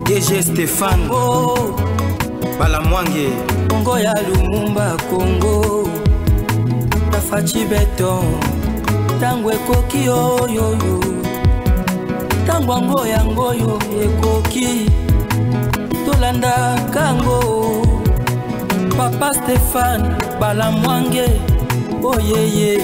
DG Stéphane Balamwange Congo ya Lumumba Congo Tafachi Beton Tango ekoki oyo Tango ango yango yo ekoki Tolanda kango Papa Stéphane Balamwange Oh yeah.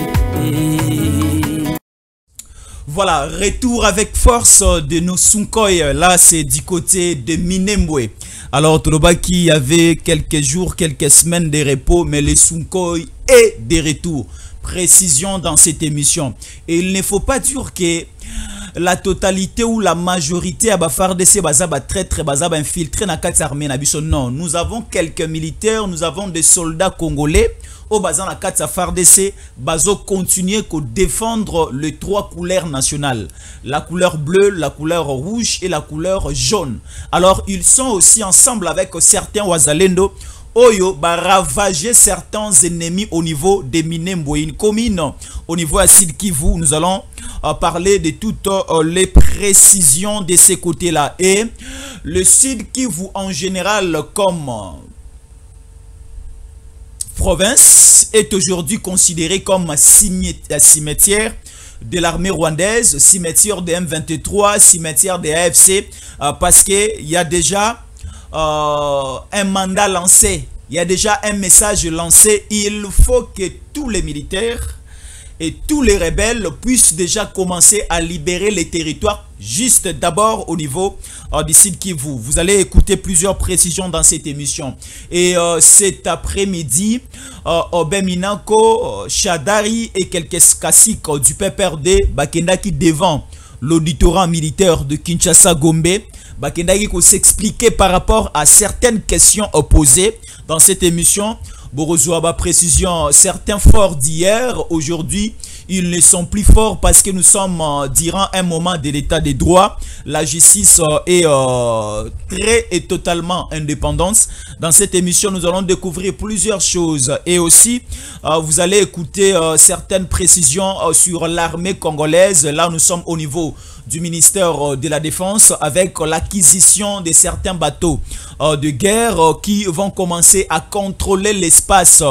Voilà, retour avec force de nos Sunkoy. Là, c'est du côté de Minembwe. Alors, Tolobaki avait quelques jours, quelques semaines de repos, mais les Sunkoy est de retour. Précision dans cette émission. Et il ne faut pas dire que la totalité ou la majorité à FARDC bazaba très infiltré dans la armée nabiso. Non, nous avons quelques militaires, nous avons des soldats congolais au bazan la 4 FARDC bazo continuer que défendre les trois couleurs nationales, la couleur bleue, la couleur rouge et la couleur jaune. Alors ils sont aussi ensemble avec certains Wazalendo Oyo ba ravager certains ennemis au niveau des Minembwe, une commune au niveau à Sud Kivu. Nous allons parler de toutes les précisions de ces côtés-là. Et le Sud Kivu en général comme province est aujourd'hui considéré comme cimetière de l'armée rwandaise, cimetière de M23, cimetière de AFC, parce qu'il y a déjà un mandat lancé, il y a déjà un message lancé. Il faut que tous les militaires et tous les rebelles puissent déjà commencer à libérer les territoires, juste d'abord au niveau du Sud Kivu. Vous allez écouter plusieurs précisions dans cette émission. Et cet après-midi, Obeminako, Shadari et quelques caciques du PPRD, Bakendaki devant l'auditorat militaire de Kinshasa-Gombe, Bakendaki ko s'expliquer par rapport à certaines questions posées dans cette émission. Borozouaba précision, certains forts d'hier, aujourd'hui, ils ne sont plus forts parce que nous sommes durant un moment de l'état des droits. La justice est très et totalement indépendante. Dans cette émission, nous allons découvrir plusieurs choses. Et aussi, vous allez écouter certaines précisions sur l'armée congolaise. Là, nous sommes au niveau du ministère de la Défense avec l'acquisition de certains bateaux de guerre qui vont commencer à contrôler l'espace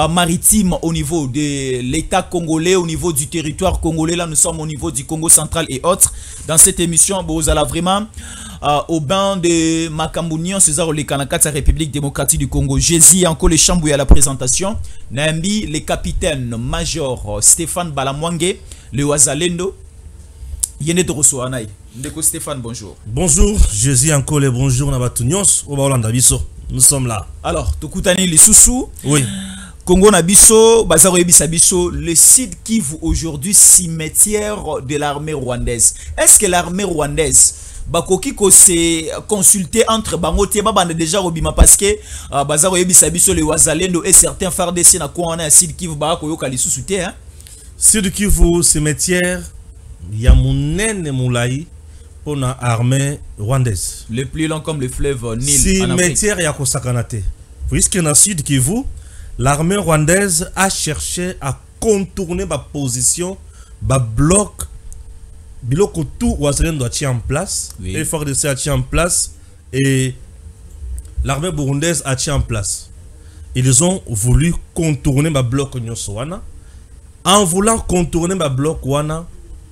maritime au niveau de l'État congolais, au niveau du territoire congolais. Là, nous sommes au niveau du Congo central et autres. Dans cette émission, vous allez vraiment au bain de Makambounian, César Olekanaka, la République démocratique du Congo. Jésus, encore les chambouilles à la présentation. Nambi, le capitaine major Stéphane Balamwange, le Wazalendo. Yene de Rosoanaï. Ndeko Stéphane, bonjour. Bonjour, Jésus encore les bonjour Nabatunios, au Baolanda Bisso. Nous sommes là. Alors, Tokutani les Soussou. Oui. Congo Nabiso, Bazaro Ebisabiso, le site Kivu aujourd'hui, cimetière de l'armée rwandaise. Est-ce que l'armée rwandaise, Bakoki ko s'est consulté entre Bangote, Babane déjà Robima parce que Bazaro Ebisabiso, les Wazalendo et certains FARDC na quoi on a site Kivu Barako Yoka les sous-soutés, hein? Site Kivu, cimetière. Il y a Mounene Moulaï pour l'armée rwandaise. Le plus long comme le fleuve Nil. Cimetière ya Kosakanate. Puisque dans le sud Kivu, l'armée rwandaise a cherché à contourner ma position, ma bloc, biloko tout Wazalendo doit être en place, oui. Et FARDC a été en place et l'armée burundaise a été en place. Ils ont voulu contourner ma bloc Nyoswana. En voulant contourner ma bloc Wana,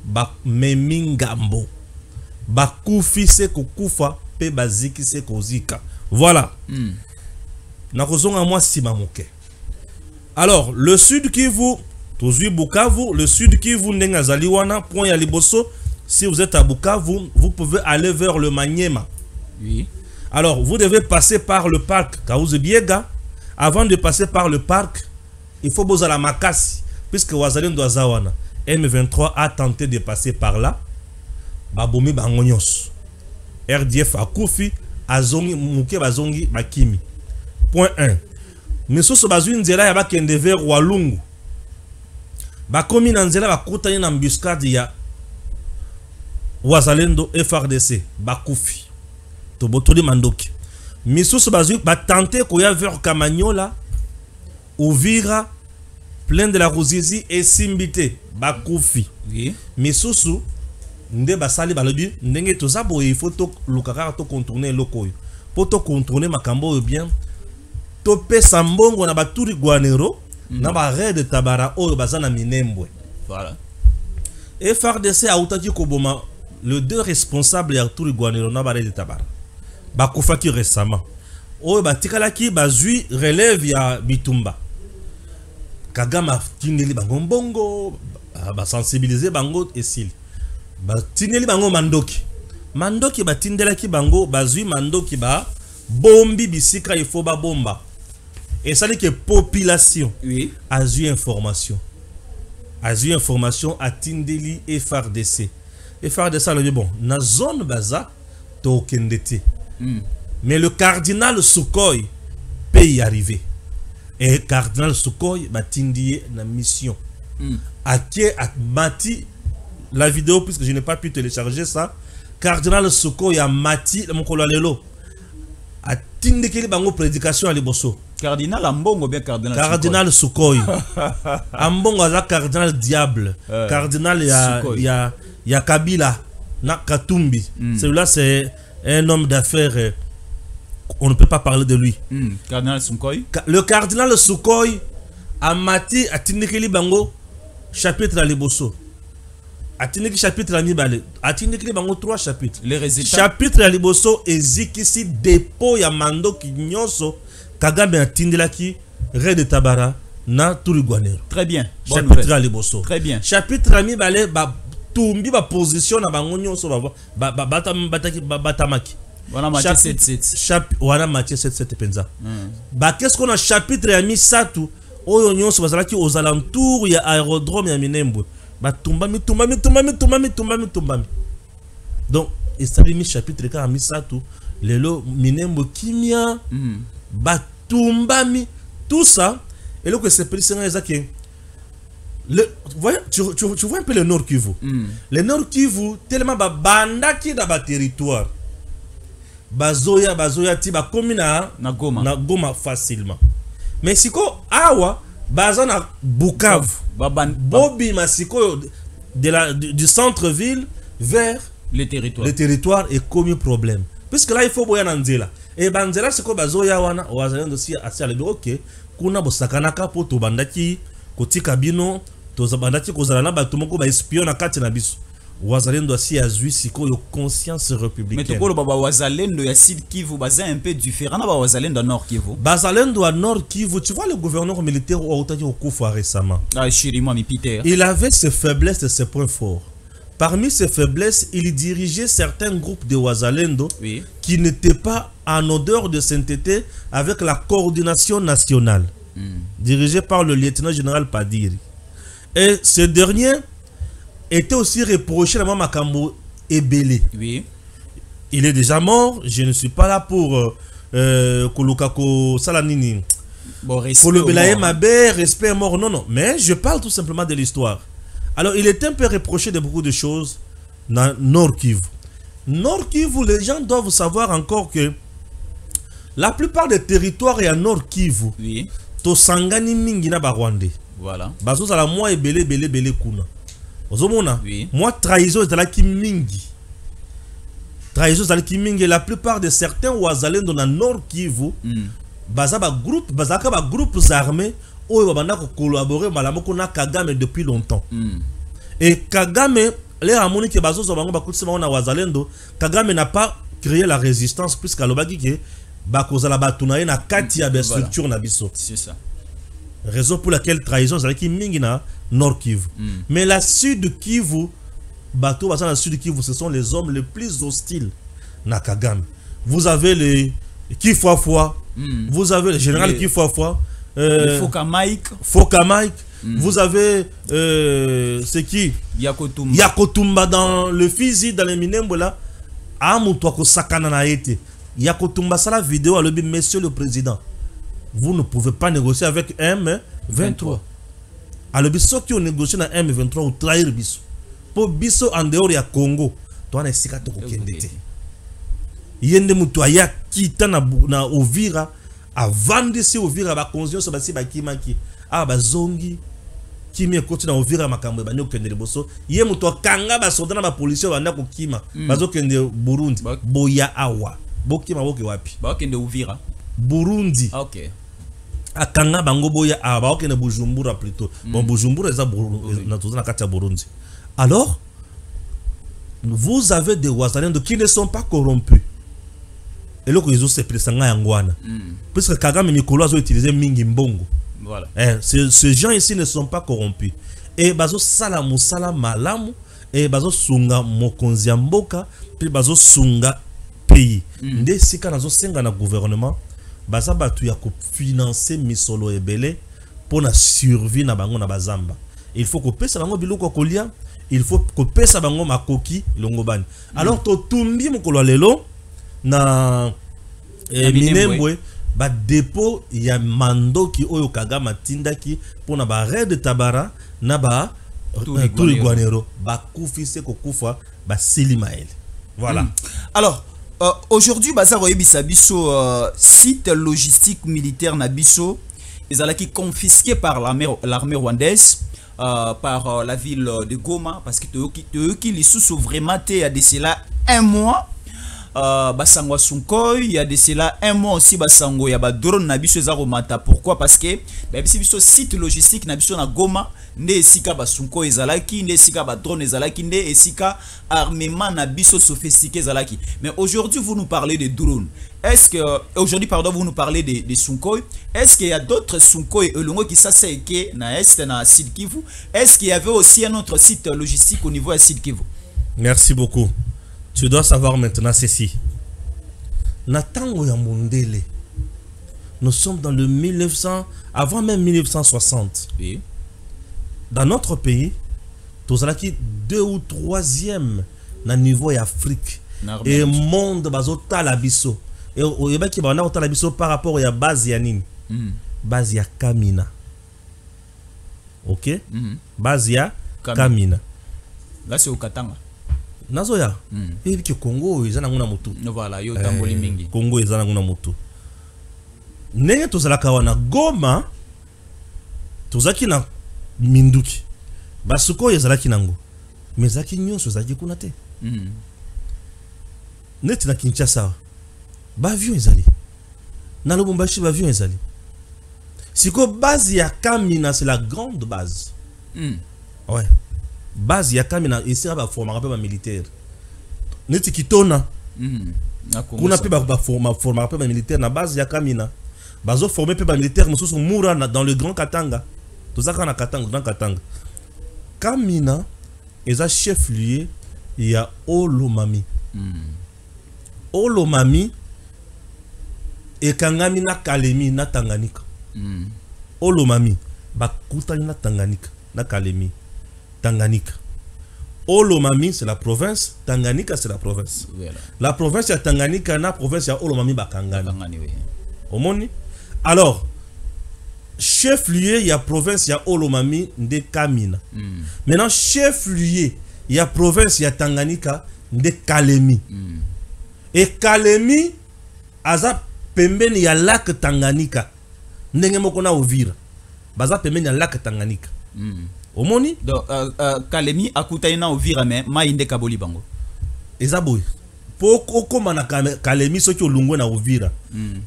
ba memingambo ba kufi se kukufa pe baziki se kozika. Voilà. Na kozonga moi sima moke. Alors le sud Kivu, tozui Bukavu, le sud Kivu ndenga zaliwana point ya liboso. Si vous êtes à Bukavu, vous pouvez aller vers le Maniema. Oui. Alors vous devez passer par le parc Kaouze-Biega. Avant de passer par le parc, il faut boza la Makasi puisque Wazalendo azawana. M23 a tenté de passer par là. Babomi bangonyos. RDF a koufi. Azongi mouke bazongi bakimi. Point 1. Meso so bazou nzela ya bakende vers Walungu. Bakomi na nzela bakutani na embuscade ya Wazalendo FARDC. Bakoufi. Tobotoli mandoki. Meso so bazou batente koya vers Kamanyola. Ouvira. Plein de la Rosizi et Simbité. Bakoufi. Oui. Misusu nde basali balobi ndenge toza boye il faut to lukaka to contourner loko pour to contourner makambo bien to pesa mbongo na baturi guanero na ba red tabara oyo bazana minembwe. Voilà. Et FARDC a outaki koboma le deux responsables ya turi guanero na ba red tabara bakufaki récemment oyo batikalaki bazui relève ya bitumba Kagame tindeli bango mbongo ba sensibiliser bango esili ba tindeli bango mandoki ba tindelaki bango bazui mandoki ba bombi bisika il faut ba bomba et ça dit que population a eu information à tindeli et FARDC le bon na zone baza to kendete mais le cardinal Sukhoi peut y arriver. Et cardinal Sukhoi va tindie na mission. Aké a mati la vidéo puisque je n'ai pas pu télécharger ça. Cardinal Sukhoi a mati mon kolalelo. A tindi keli bango prédication à liboso. Cardinal Ambongo bien cardinal. Cardinal Sukhoi. Ambongo la cardinal diable. Cardinal ya Kabila na Katumbi. Celui-là c'est un homme d'affaires. On ne peut pas parler de lui. Cardinal Sukhoi. Le cardinal Sukhoi a mati a tindikeli bango chapitre à liboso. A tindiki chapitre à mibale. A tindikeli bango 3 chapitres. Les résultats. Chapitre à liboso ezikisi dépôt ya mando kinyoso Kagame a tindelaki red tabara na turiguanero. Très bien. Chapitre à liboso. Très bien. Chapitre à mibale ba tumbi ba position na bango nyonso ba batamaki. Voilà Matthieu 7-7. Voilà Matthieu 7-7 penza. Bah qu'est-ce qu'on a chapitre ya misatu oyo nyonso bazalaki aux alentours ya aérodrome ya Minembwe. Bah tumbami. Donc et ça dit mi chapitre ka misatu lelo Minembwe kimia bah tumbami tout ça et là que c'est pris c'est que tu vois un peu le Nord Kivu. Le Nord Kivu tellement ba bandaki da ba territoire. Bazoya ti ba komina na Goma facilement. Mais siko awa bazana Bukavu bobi masiko du centre-ville vers le territoire est comme problème. Puisque là il faut boya nanzela. Et banzela siko bazoya wana wazalendo si asi ale OK kuna bosakanaka po to bandaki kotika bino to zabandaki kozala na bato moko ba espion na kati na biso. Wazalendo si azui siko yo conscience républicaine. Mais tokolo baba wazalendo ya Sud Kivu baza un peu différent na ba wazalendo à Nord Kivu. Bazalendo à Nord Kivu, tu vois le gouverneur militaire au Kufa récemment. Ah Chirima mi Peter. Il avait ses faiblesses et ses points forts. Parmi ses faiblesses, il dirigeait certains groupes de wazalendo qui n'étaient pas en odeur de sainteté avec la coordination nationale. Dirigé par le lieutenant général Padiri. Et ce dernier était aussi reproché à Makambo Ebele. Oui. Il est déjà mort. Je ne suis pas là pour Kolukako Salanini. Bon, Kolobelaye Mabe, respect mort. Non, non. Mais je parle tout simplement de l'histoire. Alors, il est un peu reproché de beaucoup de choses dans Nord Kivu. Nord Kivu, les gens doivent savoir encore que la plupart des territoires est à Nord Kivu. Oui. To Sangani Mingina Barwande. Voilà. Bazo la moi et belé kuna. Oui. Moi, trahison est la Kimingi. Trahison est la Kimingi. La plupart de certains Ouazalens dans le Nord Kivu, bazaba groupes armés, où ils vont collaborer avec Kagame depuis longtemps. Et Kagame, les Ramoni qui bazo na Ouazalendo, Kagame n'a pas créé la résistance puisqu'à l'obagi que bakozala batunaye na kati ya structure na biso. C'est ça. Raison pour laquelle trahison c'est qui mingina Nord Kivu. Mais la Sud Kivu, bateau basant la Sud Kivu, ce sont les hommes les plus hostiles na Kagame. Vous avez les Kifuafua, vous avez le général Kifuafua, Foka Mike. Vous avez c'est qui Yakotumba dans le physique dans les Minembwe là. Amutwako sakana na ete. Yakotumba ça la vidéo à l'objet monsieur le président. Vous ne pouvez pas négocier avec M23. Alors, biso qui ont négocié dans M23 ou trahir biso. Pour biso en dehors ya Congo, toi na sika to kokendete. Yende mutu aya kita na Uvira, avant de se Uvira ba conscience ba si ba kimaki, ba zongi. kimi ekoti na Uvira makambo bani okende liboso ye muto kanga ba soda na ba police banda ko kima bazo kende Burundi boya awa bokima boke wapi ba okende Uvira Burundi OK akanga bango boya awa ba okende Bujumbura plutôt bon Bujumbura eza na toza na kati ya Burundi. Alors vous avez des Wazalendo qui ne sont pas corrompus. Et là, ils ont ces présents yangwana. Parce que Kagame Mikolo a utilisé Mingi Mbongo. Voilà. Ces gens ici ne sont pas corrompus. Et bazo salamu malamu et bazo sunga mokonzi ya mboka puis bazo sunga pays. Nde sika nazo senga na gouvernement baza batu ya ko financer misolo ebele pour na survie na bango na bazamba. Il faut que pesa bango biloko kolia. Il faut que pesa bango makoki longobani. Alors to tumbi mokolo lelo na Minembwe ba dépôt ya mandoki oyo Kagame tindaki pona ba red tabara na ba Touriguanero ba kufise ko kufa ba Silimael. Voilà. Alors aujourd'hui bazar oyebisa biso site logistique militaire na biso ezalaki confisqué par l'armée rwandaise. Par la ville de Goma parce que eux qui les sous vraiment il y a de cela un mois Basango Sunkoi il y a de cela un mois aussi Basango ya ba drone na biso za romata. Pourquoi? Parce que biso site logistique na biso na Goma nde esika Basunko ezalaki nde esika ba drone ezalaki nde esika armement na biso sophistiqué ezalaki. Mais aujourd'hui vous nous parlez de drone. Est-ce que aujourd'hui pardon vous nous parlez de Sunkoi? Est-ce qu'il y a d'autres Sunkoi elongo qui s'asseke na est na Sud Kivu? Est-ce qu'il y avait aussi un autre site logistique au niveau de Sud Kivu? Merci beaucoup. Tu dois savoir maintenant ceci. Natango ya Mondele. Nous sommes dans le 1900 avant même 1960. Oui. Dans notre pays, tous qui 2 ou 3e na niveau d'Afrique et monde bazota la biso. Et au yeba ki ba na la biso par rapport à base ya nini? Base ya Kamina. OK? Base ya Kamina. Là c'est au Katanga. Nazoya. Et que Congo ezana nguna mutu. Voilà, yo tamboli mingi. Congo ezana nguna mutu. Nenge tozalaka wana Goma tozaki na Minduki. Basuko ezalaki nango. Mezaki nyonso ezalaki kuna te. Net na Kinshasa. Ba avion ezali. Na Lubumbashi ba avion ezali. Siko base ya Kamina c'est la grande base. Ouais. Base ya Kamina ici ba former un peu militaire. Neti kitona. Kuna pe ba former un peu militaire na base ya Kamina. Bazo former pe ba militaire mususu mura dans le Grand Katanga. Tozaka na Katanga, Grand Katanga. Kamina eza chef lieu ya Olomami. Olomami ekangami na Kalemi na Tanganyika. Olomami bakutani na Tanganyika na Kalemi. Tanganyika. Olomami c'est la province, Tanganyika c'est la province. Voilà. La province ya Tanganyika na province ya Olomami bakangani. Omoni? Alors chef lieu ya province ya Olomami nde Kamina. Maintenant chef lieu ya province ya Tanganyika nde Kalemi. Et Kalemi aza pembeni ya lac Tanganyika. Ndenge moko na Uvira. Baza pembeni ya lac Tanganyika. Omoni? Donc Kalemi akutani na Uvira mais mainde kaboli bango. Eza boy. Poko koma na Kalemi soki olungwe na Uvira.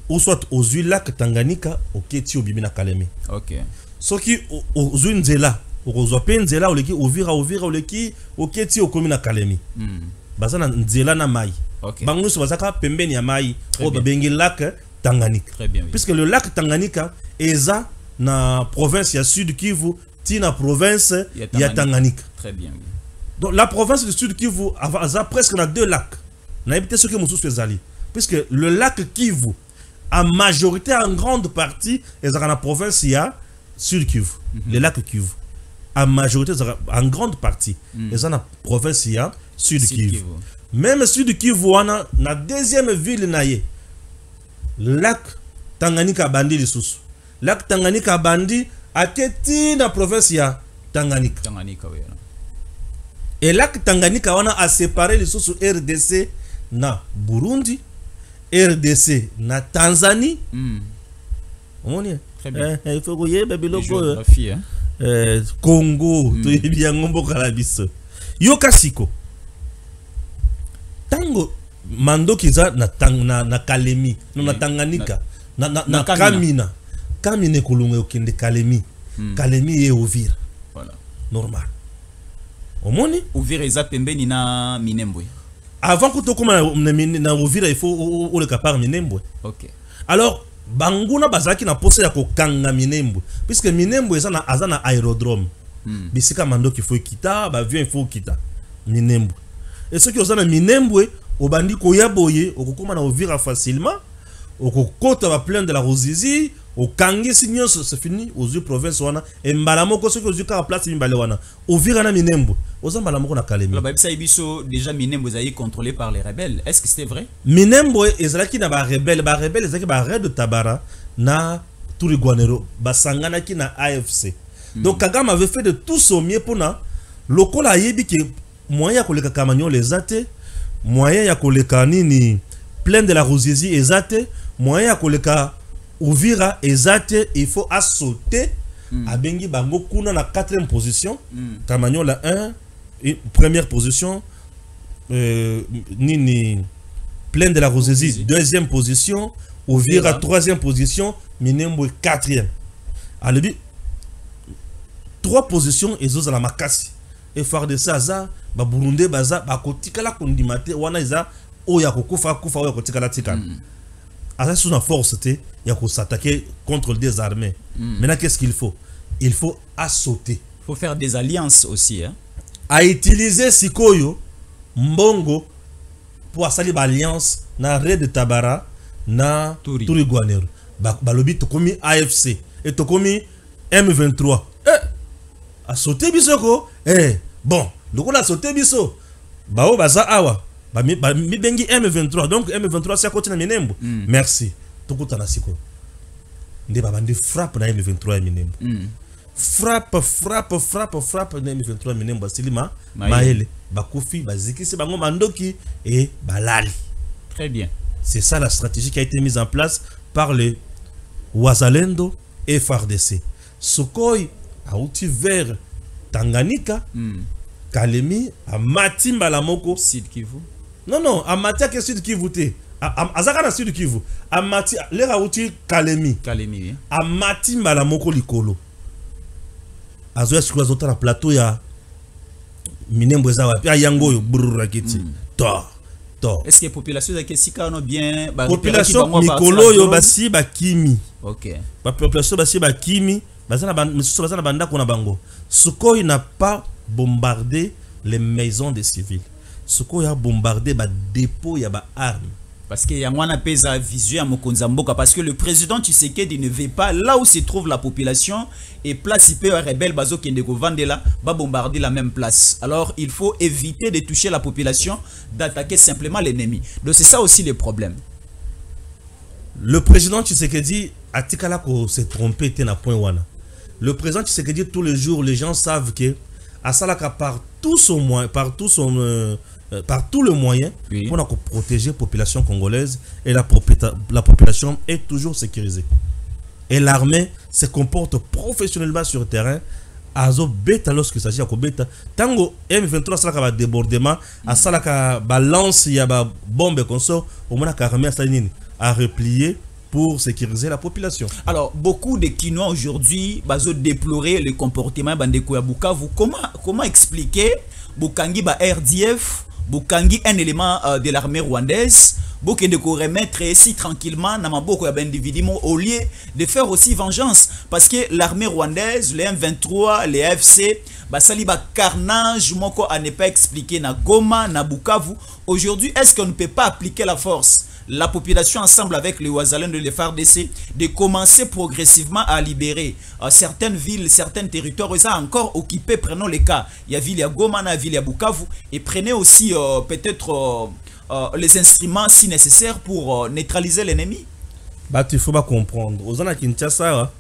Ou soit ozui lac Tanganyika oketi obibi na Kalemi. OK. Soki ozui nzela, okozwa pe nzela oleki Uvira oleki oketi okomi na Kalemi. Baza na nzela na mai. OK. Bango so bazaka pembeni ya mai o babengi lac Tanganyika. Très bien. Oui. Puisque le lac Tanganyika eza na province ya Sud Kivu, tina province ya Tanganyika. Très bien. Oui. Donc la province du Sud Kivu a presque na 2 lacs. Na évité ce que mususu ezali. Puisque le lac Kivu en majorité en grande partie est dans la province ya Sud Kivu. Le lac Kivu en majorité en grande partie est dans la province ya Sud Kivu. Même Sud Kivu wana na deuxième ville na ye. Lac Tanganyika bandi lisusu. Lac Tanganyika bandi aketi na province ya Tanganyika. Tanganyika oui. Et lac Tanganyika wana a séparé lisusu RDC na Burundi, RDC na Tanzanie. Très bien. Il faut que y ait biloko. Congo toyebi yango mboka na biso yoka siko tango mando kiza na Kalemi na Tanganyika na Kamina kolonga okende Kalemi Kalemi ye Uvira voilà normal omoni Uvira eza pembeni na Minembwe avant que tu commences na Uvira il faut le capar Minembwe. OK alors banguna bazaki na posa ya kokanga Minembwe puisque Minembwe eza na azana aérodrome bisika mando qu'il faut quitter ba avion il faut quitter Minembwe et ceux qui osana Minembwe obandi koya boye okokoma na Uvira facilement okokota ba plein de la Ruzizi okangi signon c'est fini aux yeux province wana et mbalamoko ceux qui aux yeux ka place mimbale wana Uvira na Minembwe oza mbalamoko na Kalemi la babisa ibiso déjà Minembwe zayi contrôlé par les rebelles est-ce que c'était vrai Minembwe ezalaki na ba rebelle ezalaki ba red de Tabara na Turigwanero basangana ki na AFC donc Kagame avait fait de tout son mieux pour na lokola yebi ke moyen ya koleka Kamanyo les ate moyen ya koleka nini plein de la Ruzizi ezate moyen ya koleka Uvira ezate il faut sauter à bengi bango kuna na 4e position Kamanyo la 1 première position nini plein de la Ruzizi 2e position Uvira 3e position Minembwe 4e alebi 3 positions ezoza la makasi et phare de ça ba Burundi baza ba kotikala kondimate wana iza oya kokufa oya kotikala tikala asa sous la force te ya ko s'attaquer contre des armées maintenant qu'est-ce qu'il faut il faut sauter il faut faire des alliances aussi hein à utiliser sikoyo mbongo pour asali ba alliance na Red de Tabara na Turigwanero balobi tokomi AFC et tokomi M23 a sauté bisoko bon donc on a sauté biso bao baza awa mi bengi M23 donc M23 c'est à côté na Minembwe merci tokuta na siko nde babandi frappe na M23 ya Minembwe frappe na M23 Minembwe silima maele bakufi bazikisi bango mandoki et balali très bien c'est ça la stratégie qui a été mise en place par les Wazalendo et FARDC Sukhoi a outil vers Tanganyika Kalemi a Matimba la moko Sud Kivu non a Matia que Sud Kivu te azaka na Sud Kivu a Matia les a outil Kalemi oui. a Matimba la moko likolo azoya sur les autres plateau ya Minembwe za wapi ayangoyo burrakiti to est-ce que population za kesika no bien population mikolo yo basi bakimi OK population basi bakimi bazana banda kona bango Sukhoi n'a pas bombardé les maisons des civils Sukhoi a bombardé ba dépôt ya ba armes parce que yangwana pesa vision ya mokonza mboka parce que le président Tshisekedi ne veut pas là où se trouve la population et place il peut rebelle bazo kende ko vandela ba bombarder la même place alors il faut éviter de toucher la population d'attaquer simplement l'ennemi donc c'est ça aussi le problème le président Tshisekedi a tikala ko se tromper te na point wana le président Tshisekedi tous les jours les gens savent que à salaka par tout son moyen par tout le moyen pour protéger la population congolaise et la population est toujours sécurisée. Et l'armée se comporte professionnellement sur le terrain. Azo beta lorsqu'il s'agit de beta. Tango M23 salaka ba débordement, a salaka balance ya ba bombe consort, au moins la armée a replié pour sécuriser la population. Alors, beaucoup de Kinois aujourd'hui bazo déplorer le comportement bandeko ya Bukavu. Comment expliquer Bukangi ba RDF Bukangi un élément de l'armée rwandaise, beaucoup de remettre ici tranquillement dans maboko ya individu au lieu de faire aussi vengeance parce que l'armée rwandaise, les M23, les AFC, basali ba carnage moko à ne pas expliquer na Goma, na Bukavu. Aujourd'hui, est-ce qu'on ne peut pas appliquer la force? La population ensemble avec les Wazalendo de l'FARDC de commencer progressivement à libérer certaines villes, certains territoires encore occupés. Prenons les cas, il y a ville à Goma, il y a ville à Bukavu et prenez aussi peut-être les instruments si nécessaire pour neutraliser l'ennemi. Bah il faut pas comprendre. Ozana Kinshasa,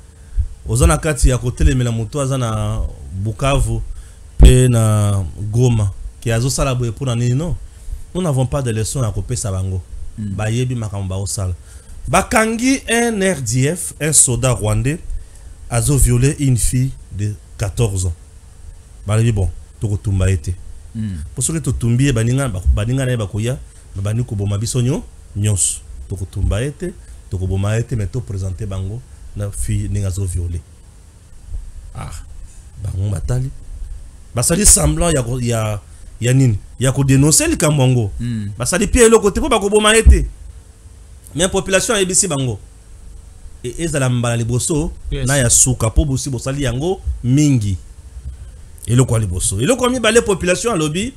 ozana kati ya côté les melamoto ozana Bukavu, pe na Goma, qui a zo sala boye pour non. Nous n'avons pas de leçons à couper sabango. Bayebi makamba osala. Bakangi un RDF, un soldat rwandais, a violé une fille de 14 ans. Balobi bon, toko tumba été. Pour ceux qui to tumbi baninga na bakoya, bani ko boma bisonyo nyos. Toko tumba été, toko boma été mais to présenter bango na fille ninga zo violé. Ah, bango batali. Basali semblant ya nini? Ya ko dénoncer le Kambongo. Basali pied le côté pour bako boma été. Mais population a ebisi bango. Et ezala mbala liboso na ya suka po bosi bosali yango mingi. Et le quoi liboso. Et le quoi mi balé population à lobby.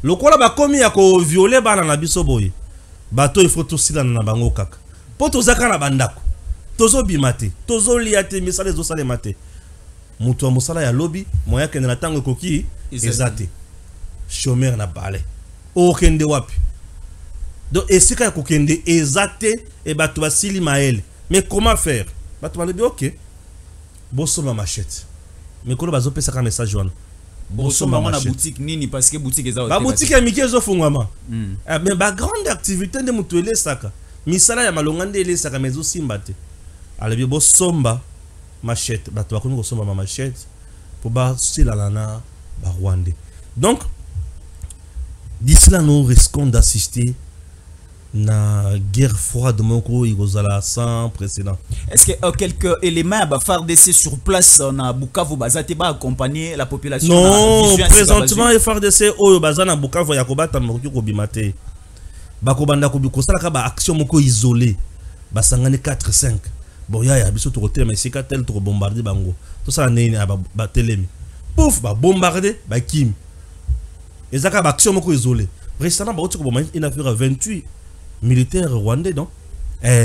Le quoi la ba komi ya ko violer bana na biso boy. Bato il faut tout sila na bango kaka. Po to zaka na bandako. Tozo bimate, tozo liate misale zo sale mate. Mutu musala ya lobby, moya kende na tango koki ezate. Chômeur na balé. Okende wapi. Donc esika ya kokende ezate et bato basili mael. Mais comment faire? Bato ba OK. Bosso ma machette. Mais kolo bazo pesa ka message wana. Bosso ma na boutique nini parce que boutique eza. Ba boutique ya miki ezo fungama. Mais ba grande activité de mutuele saka. Misala ya malongande ele saka mezo simbate. Alebi bossomba machette. Bato ba koni kosomba ma machette pour ba silalana ba Rwandais. Donc d'ici là nous risquons d'assister na guerre froide moko ikozala sans précédent. Est-ce que quelques éléments ba FARDC sur place na Bukavu bazate ba accompagner la population? Non, présentement FARDC oyo bazana Bukavu ya kobata mokoki kobimate. Bakobanda kobikosala ka ba action moko isolé. Basangane 4 5. Bon ya biso to côté mais c'est ka tel to bombarder bango. Tout ça nene ba telemi. Pouf ba bombarder ba kim. Ezaka ba action moko isolé. Récemment ba otiko bomba ina faire 28 militaires rwandais non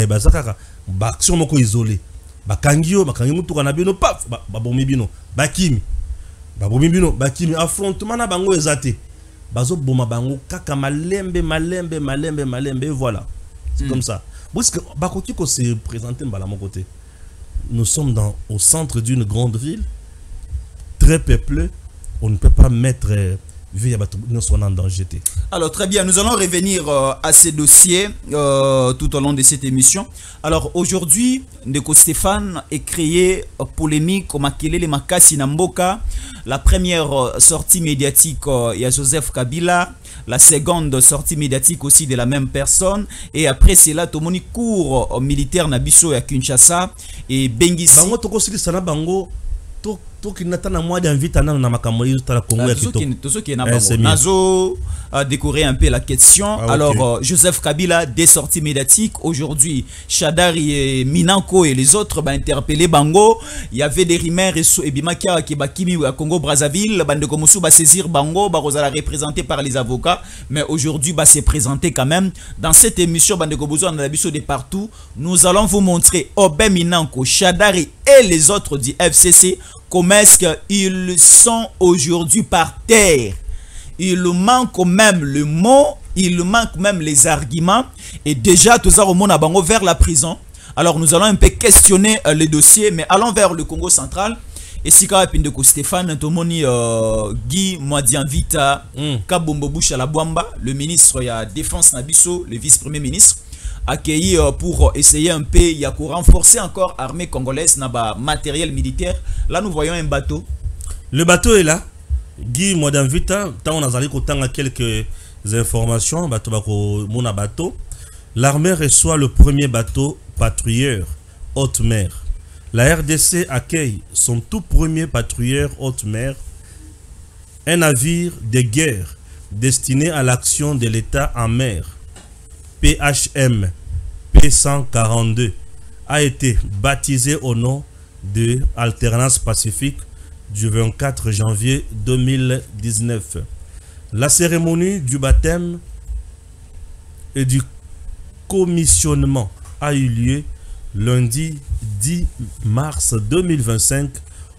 bazaka ba action moko isolé bakangi mutuka na bino paf ba bomi bino bakimi affrontement na bango ezate bazo boma bango kaka malembe voilà c'est comme ça parce que bakoti ko se présenter mbala mon côté nous sommes au centre d'une grande ville très peuplée, on ne peut pas mettre en danger. Alors très bien, nous allons revenir à ces dossiers tout au long de cette émission. Alors aujourd'hui, Ndeko Stéphane est créé polémique comme Makelele Makasi Namboka, la première sortie médiatique il y a Joseph Kabila, la seconde sortie médiatique aussi de la même personne, et après cela Tomoni cours militaire Nabiso à Kinshasa et Bengisi. Bango toko sili sana bango to qui n'attend à moi d'inviter à na makamoli à la Congo qui Nazo a décoré un peu la question. Alors Joseph Kabila des sorties médiatiques aujourd'hui, Shadari et Minanko et les autres interpellé bango. Il y avait des rumeurs et Bimakia qui bakimi à Congo Brazzaville bande comme ba saisir bango barozala représenté par les avocats, mais aujourd'hui c'est présenté quand même dans cette émission bande besoin de biso de partout. Nous allons vous montrer Obé Minanko, Shadari et les autres du FCC comment est-ce qu'ils sont aujourd'hui par terre. Il manque même le mot, il manque même les arguments. Et déjà, tout ça remonte à Bango vers la prison. Alors nous allons un peu questionner les dossiers, mais allons vers le Congo central. Et si Ndeko Stéphane, Tomoni Guy Mwadianvita, Kabombo Boucha Labwamba, le ministre de la Défense Nabiso, le vice-premier ministre, accueilli pour essayer un peu de renforcer encore l'armée congolaise dans le matériel militaire. Là, nous voyons un bateau. Le bateau est là. Guy Mwadianvita, on a quelques informations. Bateau. L'armée reçoit le premier bateau patrouilleur haute mer. La RDC accueille son tout premier patrouilleur haute mer, un navire de guerre destiné à l'action de l'État en mer. PHM P142 a été baptisé au nom de Alternance Pacifique du 24 janvier 2019. La cérémonie du baptême et du commissionnement a eu lieu lundi 10 mars 2025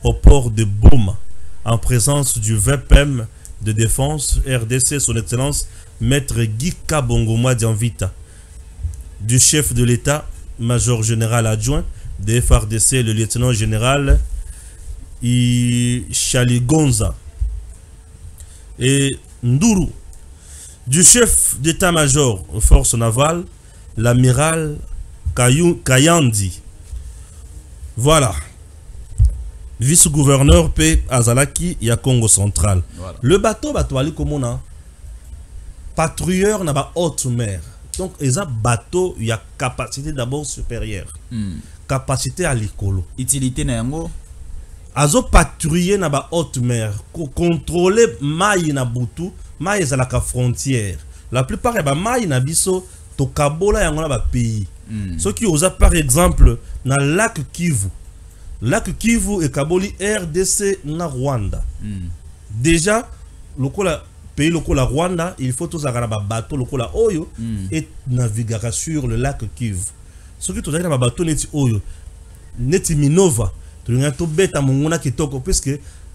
au port de Boma en présence du VPM de défense RDC, son excellence Maître Guy Kabongo Mwadianvita, du chef de l'État, major général adjoint de FARDC, le lieutenant général Chaligonza et Nduru, du chef d'état-major aux forces navales, l'amiral Kayandi. Voilà. vice-gouverneur P. Azalaki, il y a Congo central. Voilà. Le bateau, comme on a, patrouilleur n'a pas haute mer. Donc, il y a bateau, il y a capacité d'abord supérieure. Capacité à l'écolo. Utilité na yango. Azo patrouiller na ba haute mer, contrôler maï na butu, maï za la frontière. La plupart ya ba maï na biso to kabola yango na ba pays. Ce qui osa par exemple na lac Kivu. Lac Kivu et kaboli RDC na Rwanda. Déjà lokola pays lokola Rwanda, il faut tous agara ba bateau lokola oyo et naviguer sur le lac Kivu. Ce qui to na ba bateau neti oyo neti Minova. Tu as tout bête à mon kitoko puisque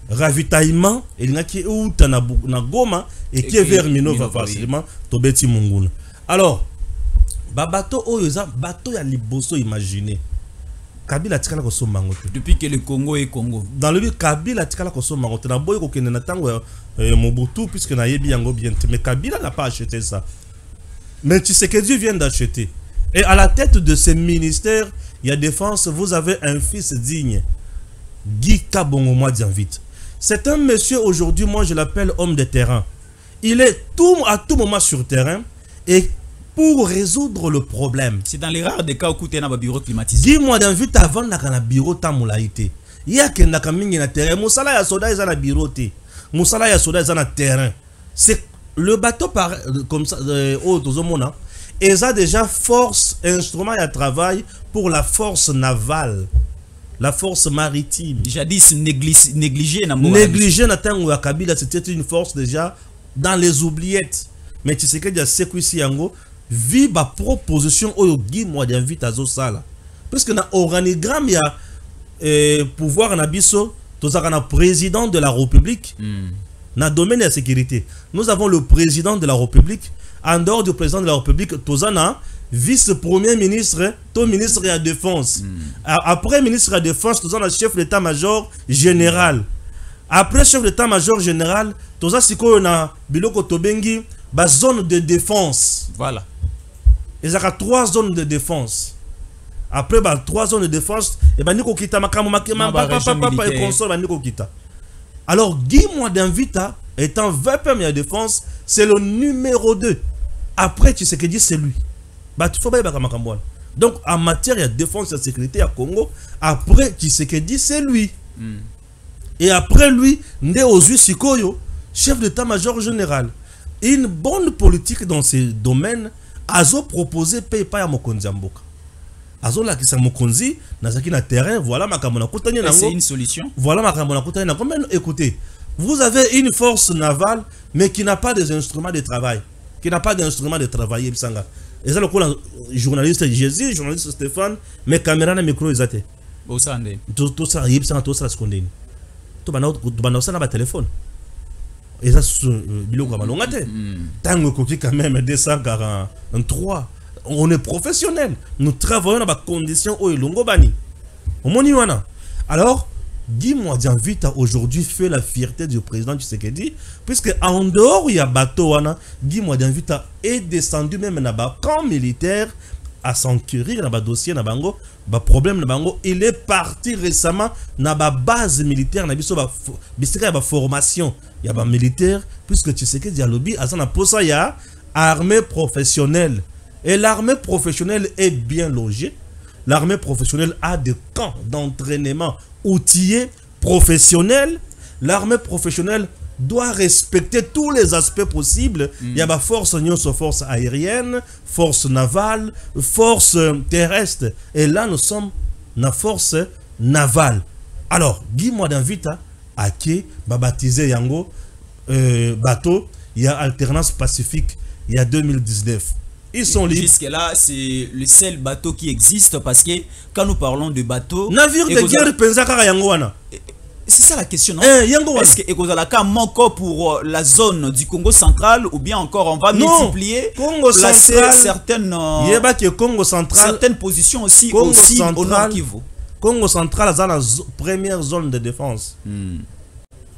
ravitaillement il y a qui est na Goma et qui est vers Minova facilement to bête monguna. Alors bateau oyoza bateau ya liboso imaginez Kabila tikala ko somango depuis que le Congo est Congo. Dans le but Kabila tikala ko somango na boy ko kende na tango Mobutu puisque na yebi yango bien mais Kabila n'a pas acheté ça. Mais tu sais que Dieu vient d'acheter. Et à la tête de ce ministère, il y a défense, vous avez un fils digne. Guy Kabongo Madianvite. C'est un monsieur aujourd'hui, moi je l'appelle homme de terrain. Il est à tout moment sur terrain et pour résoudre le problème. C'est dans les rares des cas où tu as un bureau climatisé. Guy Madianvite avant un bureau tamulaïté. Il y a qu'un nakamingi na terrain. Moussala ya soda est na bureau té. Moussala ya soda est na terrain. C'est le bateau par comme ça au Tozomona. Et ça déjà force instrument à travail pour la force navale, la force maritime. Jadis négligé na tango ya Kabila, c'était une force déjà dans les oubliettes. Mais tu sais que déjà c'est ici yango vit ba proposition oyo Guy Madianvite azo sala. Parce que na organigramme ya pouvoir na biso, tozaka na président de la République. Na domaine de la sécurité, nous avons le président de la République. En dehors du président de la République, Tozana, vice-premier ministre, ton ministre de la Défense. Après ministre de la Défense, Tozana, chef d'état-major général. Après chef d'état-major général, Tozana, Siko, na Biloko Tobengi, zone de défense. Voilà. Il y a 3 zones de défense. Après, 3 zones de défense, et ben Niko Kita, et console, Niko Kita. Alors, Guy Madianvite, étant VPM de la défense, c'est le numéro 2. Après, tu sais que dit c'est lui. Donc, en matière de défense et de sécurité à Congo, après, tu sais que dit c'est lui. Et après lui, Ndeozu Sikoyo, chef d'état-major général. Une bonne politique dans ces domaines, Azo proposé Paypa à Mokonzi Mboka. Azo la kisa Mokonzi, Nazaki na terrain, voilà ma kamona koutani nango. C'est une solution. Voilà ma kamona koutani nango. Écoutez, vous avez une force navale, mais qui n'a pas des instruments de travail. Qui n'a pas d'instruments de travail. Et ça, le journaliste Jésus, journaliste Stéphane, mais caméra et micro, ils étaient. Tout ça, tout ça, ce qu'on dit. Tout ça, na téléphone. Et ça, c'est biloko malongate. Tango koki quand même 243. On est professionnel. Nous travaillons dans des conditions où il bani. Au Moniwana. Alors, Guy Madianvite aujourd'hui fait la fierté du président Tshisekedi, puisque en dehors il y a bateau, Guy Madianvite est descendu même dans le camp militaire à s'enquérir dans le dossier, dans le problème, il est parti récemment dans la base militaire, dans la formation, il y a militaire, puisque Tshisekedi a lobby, il y a armée professionnelle. Et l'armée professionnelle est bien logée. L'armée professionnelle a des camps d'entraînement outillés, professionnels. L'armée professionnelle doit respecter tous les aspects possibles. Il y a la force aérienne, force navale, force terrestre. Et là, nous sommes dans la force navale. Alors, Guy Madianvite a qui baptisé Yango bateau. Il y a alternance pacifique. Il y a 2019. Ils sont libres. Jusque-là, c'est le seul bateau qui existe parce que quand nous parlons de bateau... Navire de guerre, Penzaka Yangoana. C'est ça la question, non? Est-ce que Ekozalaka manque pour la zone du Congo central ou bien encore on va multiplier, Congo central, certaines positions aussi au nord Kivu. Congo central, c'est la première zone de défense.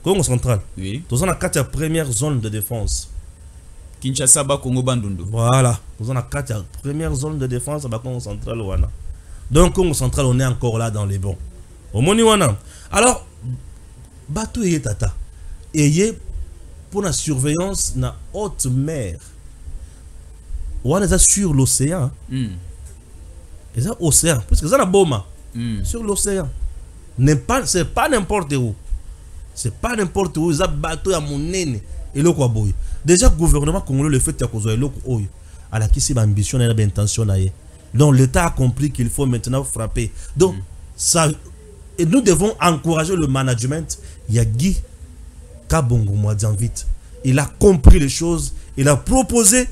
Congo central. Oui. Nous avons la première zone de défense. Kinshasa, Congo, Bandundu. Voilà. Nous avons la première zone de défense à Congo central. Donc, Congo central, on est encore là dans les bons. Au Moniwana. Alors, bateau et tata. Et pour la surveillance na haute mer. On est sur l'océan. Et ça océan parce que ça la boma sur l'océan. C'est pas n'importe où. C'est pas n'importe où, ça bateau à mon nene et le quoi boy. Déjà le gouvernement congolais le fait à cause de l'eau à la qui c'est ambition et l'intention là. Donc l'État a compris qu'il faut maintenant frapper. Donc ça et nous devons encourager le management. Il y a Guy Kabongo Mouadzanvite. Il a compris les choses, il a proposé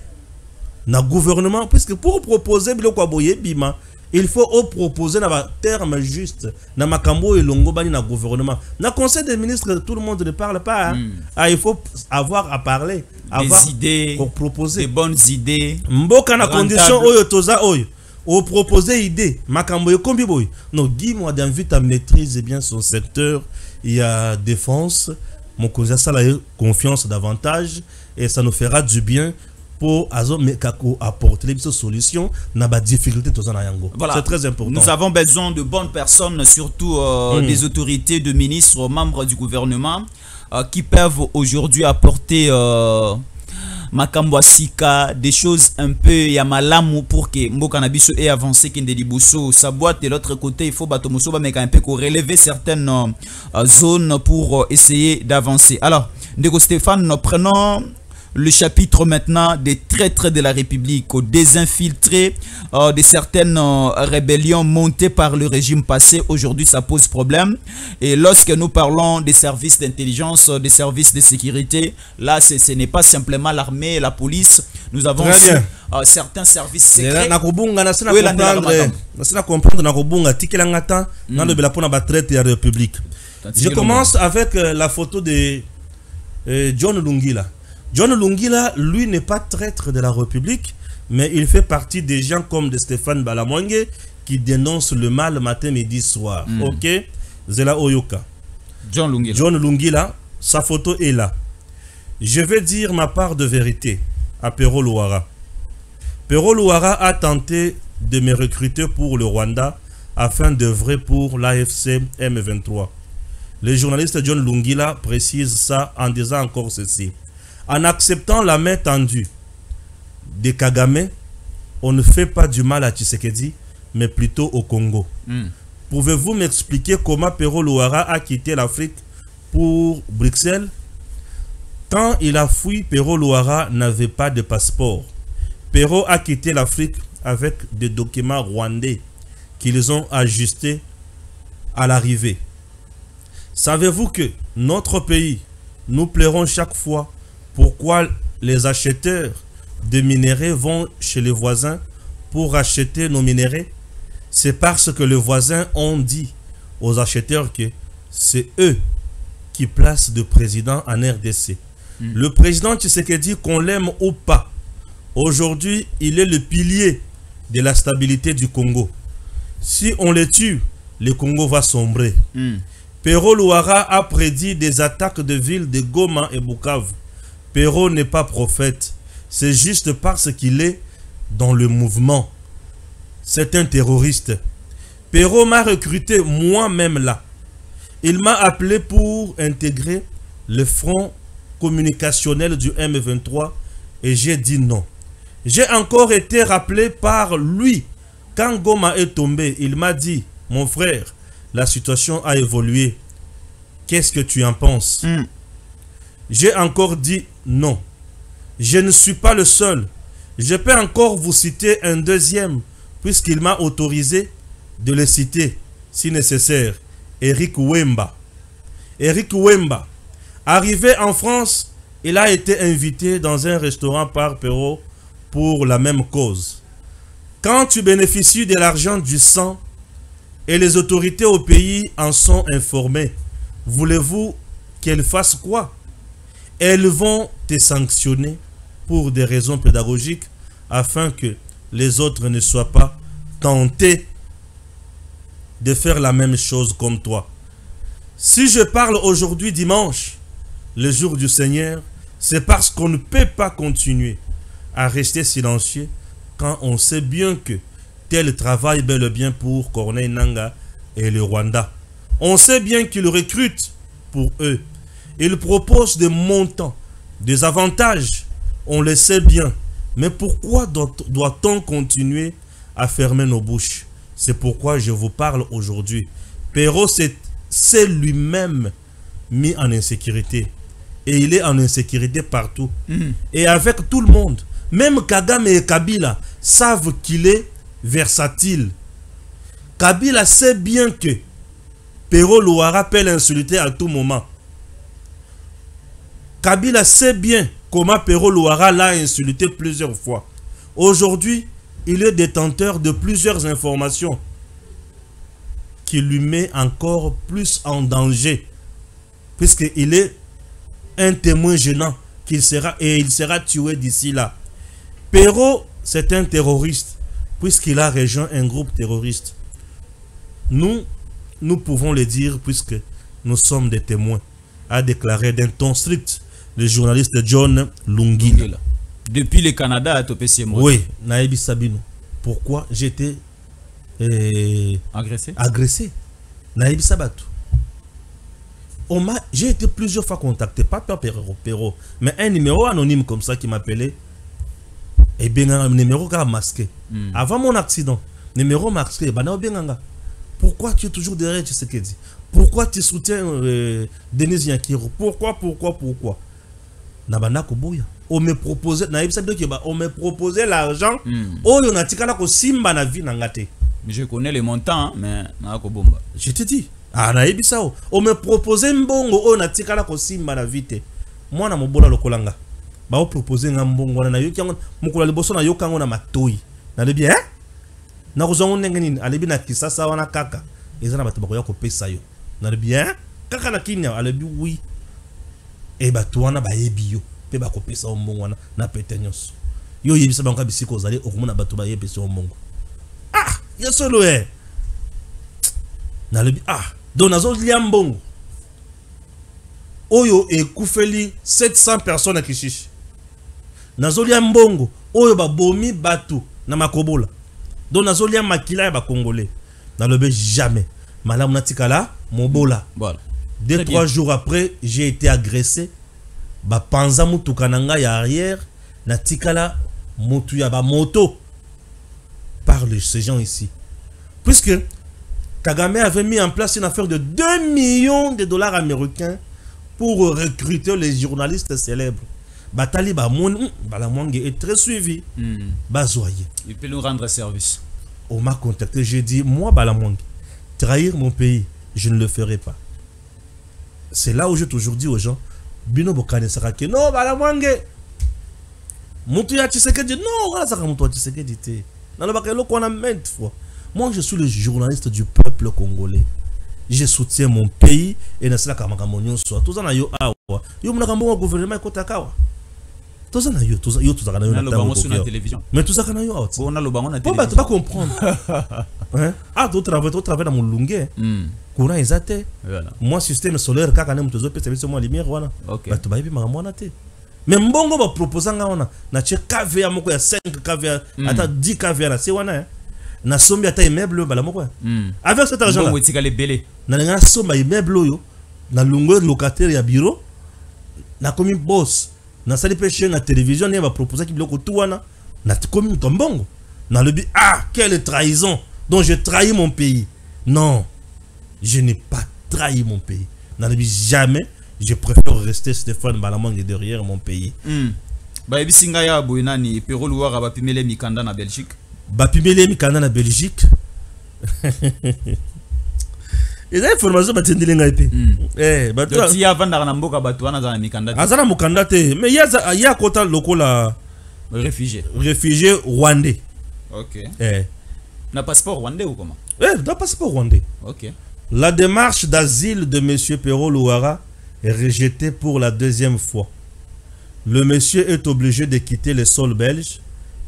na gouvernement puisque pour proposer le quoi boy bima il faut proposer un terme juste. Na makambo et longo bani na gouvernement. Na conseil des ministres, tout le monde ne parle pas. Il faut avoir à parler, avoir des idées, pour proposer des bonnes idées. Mboka na condition oyo toza oyo. Au proposer idée, makambo yo kombi boy. Non, Guy Mouadzanvite maîtrise bien son secteur. Il y a défense, mon cousin ça la confiance davantage et ça nous fera du bien. Pour apporter les solutions dans la difficulté. Voilà. C'est très important. Nous avons besoin de bonnes personnes, surtout des autorités, de ministres, membres du gouvernement qui peuvent aujourd'hui apporter Makambo Sika, des choses un peu yamalamu pour que Mboka Nabiso ait avancé Kindelibuso. Sa boîte de l'autre côté, il faut Batomoso mais un peu relever certaines zones pour essayer d'avancer. Alors, Ndeko Stéphane, prenons le chapitre maintenant des traîtres de la République, des infiltrés de certaines rébellions montées par le régime passé. Aujourd'hui, ça pose problème. Et lorsque nous parlons des services d'intelligence, des services de sécurité, là, ce n'est pas simplement l'armée et la police. Nous avons aussi certains services secrets. Je commence avec la photo de John Lungila. John Lungila, lui, n'est pas traître de la République, mais il fait partie des gens comme de Stéphane Balamwenge qui dénoncent le mal matin, midi, soir. Ok? Zela Oyoka. John Lungila. John Lungila, sa photo est là. Je vais dire ma part de vérité à Pero Luara. Pero Luara a tenté de me recruter pour le Rwanda afin d'œuvrer pour l'AFC M23. Le journaliste John Lungila précise ça en disant encore ceci. En acceptant la main tendue de Kagame, on ne fait pas du mal à Tshisekedi, mais plutôt au Congo. Pouvez-vous m'expliquer comment Pero Luara a quitté l'Afrique pour Bruxelles? Quand il a fui, Pero Luara n'avait pas de passeport. Pero a quitté l'Afrique avec des documents rwandais qu'ils ont ajustés à l'arrivée. Savez-vous que notre pays, nous plairons chaque fois? Pourquoi les acheteurs de minerais vont chez les voisins pour acheter nos minerais? C'est parce que les voisins ont dit aux acheteurs que c'est eux qui placent le président en RDC. Le président Tshisekedi, qu'on l'aime ou pas, aujourd'hui, il est le pilier de la stabilité du Congo. Si on le tue, le Congo va sombrer. Pero Luara a prédit des attaques de villes de Goma et Bukavu. Pero n'est pas prophète. C'est juste parce qu'il est dans le mouvement. C'est un terroriste. Pero m'a recruté moi-même là. Il m'a appelé pour intégrer le front communicationnel du M23 et j'ai dit non. J'ai encore été rappelé par lui. Quand Goma est tombé, il m'a dit, mon frère, la situation a évolué. Qu'est-ce que tu en penses? J'ai encore dit non. Je ne suis pas le seul. Je peux encore vous citer un deuxième, puisqu'il m'a autorisé de le citer, si nécessaire. Eric Wemba. Eric Wemba. Arrivé en France, il a été invité dans un restaurant par Pero pour la même cause. Quand tu bénéficies de l'argent du sang et les autorités au pays en sont informées, voulez-vous qu'elles fassent quoi? Elles vont te sanctionner pour des raisons pédagogiques afin que les autres ne soient pas tentés de faire la même chose comme toi. Si je parle aujourd'hui dimanche, le jour du Seigneur, c'est parce qu'on ne peut pas continuer à rester silencieux quand on sait bien que tel travaille bel et bien pour Corneille Nangaa et le Rwanda. On sait bien qu'il recrute pour eux. Ils proposent des montants, des avantages, on le sait bien. Mais pourquoi doit-on continuer à fermer nos bouches? C'est pourquoi je vous parle aujourd'hui. Perrault s'est lui-même mis en insécurité. Et il est en insécurité partout. Et avec tout le monde. Même Kagame et Kabila savent qu'il est versatile. Kabila sait bien que Perrault Louara peut l'insulter à tout moment. Kabila sait bien comment Perrault Louara l'a insulté plusieurs fois. Aujourd'hui, il est détenteur de plusieurs informations qui lui met encore plus en danger. Puisqu'il est un témoin gênant il sera tué d'ici là. Perrault, c'est un terroriste puisqu'il a rejoint un groupe terroriste. Nous pouvons le dire puisque nous sommes des témoins, a déclaré d'un ton strict le journaliste John Lungila. Depuis le Canada à Topé Oui, Naïbi Sabino. Pourquoi j'étais agressé. Naïbi Sabatou. J'ai été plusieurs fois contacté, pas Perrault, mais un numéro anonyme comme ça qui m'appelait. Et bien un numéro masqué. Avant mon accident, numéro masqué, pourquoi tu es toujours derrière Tshisekedi? Pourquoi tu soutiens Denis Yankiro? Pourquoi on me proposait l'argent. Je connais les montants, mais je te dis. On me proposait mbongo on a tikala ko simba na vite. Moi na mobola lokolanga. Ba o proposer ngambongo na yoki yango mukula liboso na yokango na matoi. Na le bien. Na kozongo ndenge nini alebi na kisasa wana kaka. Ezana bato bakoya ko pesa yo. Na le bien. Kaka na kinya alebi oui. E bato wana ba yebi yo. Pe ba ko pesa mbongo wana na petenyos. Yo yebisa banka bisiko ozali okomona bato ba yebi pesa mbongo. Ah, yo solo na le donc nazo liambongo oyo ekufeli 700 personnes qui chiche nazo liambongo oyo babomi batu na makobola donc nazo liam makila ya ba congolais na le jamais malamu natikala mobola voilà 2-3 jours après j'ai été agressé ba panza mutuka nanga ya arrière natikala motu ya ba moto par ces gens ici puisque Kagame avait mis en place une affaire de 2 millions de dollars américains pour recruter les journalistes célèbres. Batali Balamwangue est très suivi. Bazoye. Il peut nous rendre service. On m'a contacté, j'ai dit, moi Balamwangue, trahir mon pays, je ne le ferai pas. C'est là où j'ai toujours dit aux gens, Bino Bokane Sarake, non Balamwangue. Moutouya Tshisekedi, non, voilà ça comme toi Tshisekedi. Dans le bakelo qu'on a maintes fois. Moi, je suis le journaliste du peuple congolais. Je soutiens mon pays et n'est-ce pas soit tous en yo awa. Yo mna kambo gouvernement ekotakawa. Tous en yo na télévision. Mais tout ça kana yo out. On a le bango na télévision. Tu vas comprendre. Hein? Ah, d'autres travail dans mon lungue. Courant exact. Voilà. Moi système solaire kaka na mtozo pe service moi lumière wana. OK. Ba to ba yebi makamwana te. Mais mbongo ba proposer nga wana na che KV ya moko ya 5 KV ata 10 KV na se wana. Na sombi ata immeuble balamoko. Avec cet argent là. Mbongo etika lebele. Na nga somba immeuble yo na lungo locataire ya bureau na komi boss na sali pêcher na télévision ne ba proposer ki biloko tout wana na komi tombongo na le but quelle trahison donc je trahis mon pays. Non, je n'ai pas trahi mon pays. Na le but jamais. Je préfère rester Stéphane Balamangue derrière mon pays. Ba ebisinga ya boinani Perrault Louara ba pimele mikanda na Belgique. Bapimele mikanda na Belgique. Et la information batendile ngaipe. Bato ya vanda na mboka bato wana za mikanda. Azana mukanda te, mais ya kota lokola réfugié rwandais. OK. Na passeport rwandais ou comment? Na passeport rwandais. OK. La démarche d'asile de monsieur Perrault Louara est rejetée pour la 2e fois. Le monsieur est obligé de quitter le sol belge.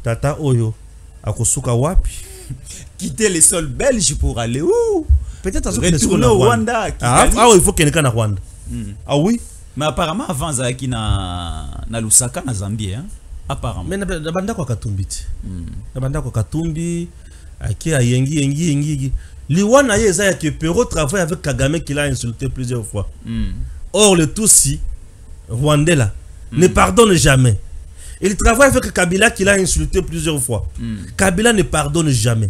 Tata Oyo. Akosuka wapi? Quitter les sols belges pour aller où? Peut-être retourner au Rwanda. Il faut qu'il y ait un Rwanda. Ah oui? Mais apparemment avant Zaki na Lusaka na Zambie hein? Apparemment. Mais na banda kwa Katumbi. Na banda kwa Katumbi aki ayengi Liwana Yezaya que Perrault travaille avec Kagame qui l'a insulté plusieurs fois. Or, le Tutsi, Rwandais là, ne pardonne jamais. Il travaille avec Kabila qui l'a insulté plusieurs fois. Kabila ne pardonne jamais.